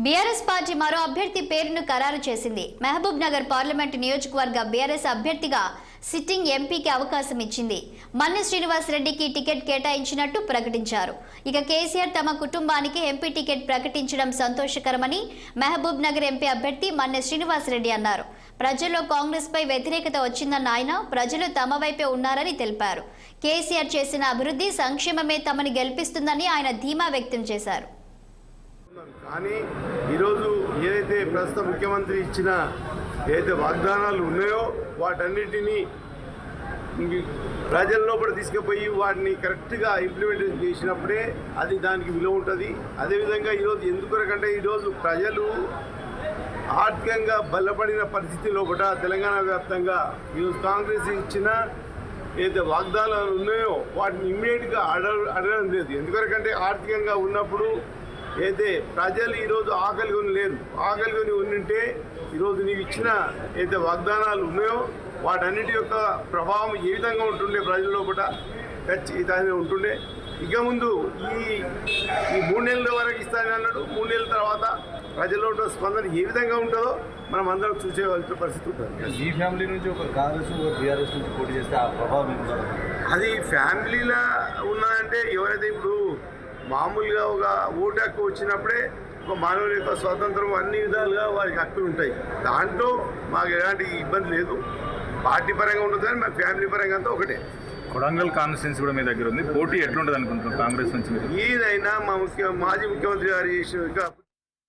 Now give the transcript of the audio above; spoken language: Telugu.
బీఆర్ఎస్ పార్టీ మరో అభ్యర్థి పేరును ఖరారు చేసింది. మహబూబ్ నగర్ పార్లమెంటు నియోజకవర్గ బీఆర్ఎస్ అభ్యర్థిగా సిట్టింగ్ ఎంపీకి అవకాశం ఇచ్చింది. మన్నె శ్రీనివాస్ రెడ్డికి టికెట్ కేటాయించినట్టు ప్రకటించారు. ఇక కేసీఆర్ తమ కుటుంబానికి ఎంపీ టికెట్ ప్రకటించడం సంతోషకరమని మహబూబ్ నగర్ ఎంపీ అభ్యర్థి మన్నె శ్రీనివాస్ రెడ్డి అన్నారు. ప్రజల్లో కాంగ్రెస్ పై వ్యతిరేకత వచ్చిందన్న ఆయన ప్రజలు తమ వైపే ఉన్నారని తెలిపారు. కేసీఆర్ చేసిన అభివృద్ధి సంక్షేమమే తమని గెలిపిస్తుందని ఆయన ధీమా వ్యక్తం చేశారు. కానీ ఈరోజు ఏదైతే ప్రస్తుత ముఖ్యమంత్రి ఇచ్చిన ఏదైతే వాగ్దానాలు ఉన్నాయో వాటన్నిటినీ ప్రజల లోపల తీసుకుపోయి వాటిని కరెక్ట్గా ఇంప్లిమెంటేషన్ చేసినప్పుడే అది దానికి విలువ ఉంటుంది. అదేవిధంగా ఈరోజు ఎందుకొరకంటే ఈరోజు ప్రజలు ఆర్థికంగా బలపడిన పరిస్థితి లోపల తెలంగాణ వ్యాప్తంగా ఈరోజు కాంగ్రెస్ ఇచ్చిన ఏదైతే వాగ్దానాలు ఉన్నాయో వాటిని ఇమ్మీడియట్గా అడగడం లేదు. ఎందుకొరకంటే ఆర్థికంగా ఉన్నప్పుడు అయితే ప్రజలు ఈరోజు ఆకలికొని లేరు. ఆకలికొని ఉండింటే ఈరోజు నీవు ఇచ్చిన ఏదైతే వాగ్దానాలు ఉన్నాయో వాటన్నిటి యొక్క ప్రభావం ఏ విధంగా ఉంటుండే ప్రజల లోపల ఖచ్చితంగా ఉంటుండే. ఇక ముందు ఈ 3 నెలల వరకు ఇస్తానని అన్నాడు. 3 నెలల తర్వాత ప్రజల్లో స్పందన ఏ విధంగా ఉంటుందో మనం అందరం చూసేవలసిన పరిస్థితి ఉంటుంది. ఈ ఫ్యామిలీ నుంచి ఒక కాంగ్రెస్ బీఆర్ఎస్ నుంచి పోటీ చేస్తే ఆ ప్రభావం అది ఫ్యామిలీలో ఉన్నదంటే ఎవరైతే ఇప్పుడు మామూలుగా ఒక ఓటు హక్కు వచ్చినప్పుడే ఒక మానవుని యొక్క స్వాతంత్రం అన్ని విధాలుగా వారికి హక్కులు ఉంటాయి. దాంట్లో మాకు ఎలాంటి ఇబ్బంది లేదు. పార్టీ పరంగా ఉంటుంది కానీ మా ఫ్యామిలీ పరంగా అంతా ఒకటే. కొడంగల్ కాన్స్టిట్యున్సీ కూడా మీ దగ్గర ఉంది. పోటీ ఎట్లుంటుంది అనుకుంటున్నారు కాంగ్రెస్ నుంచి? ఏదైనా మా మాజీ ముఖ్యమంత్రి గారు చేసిన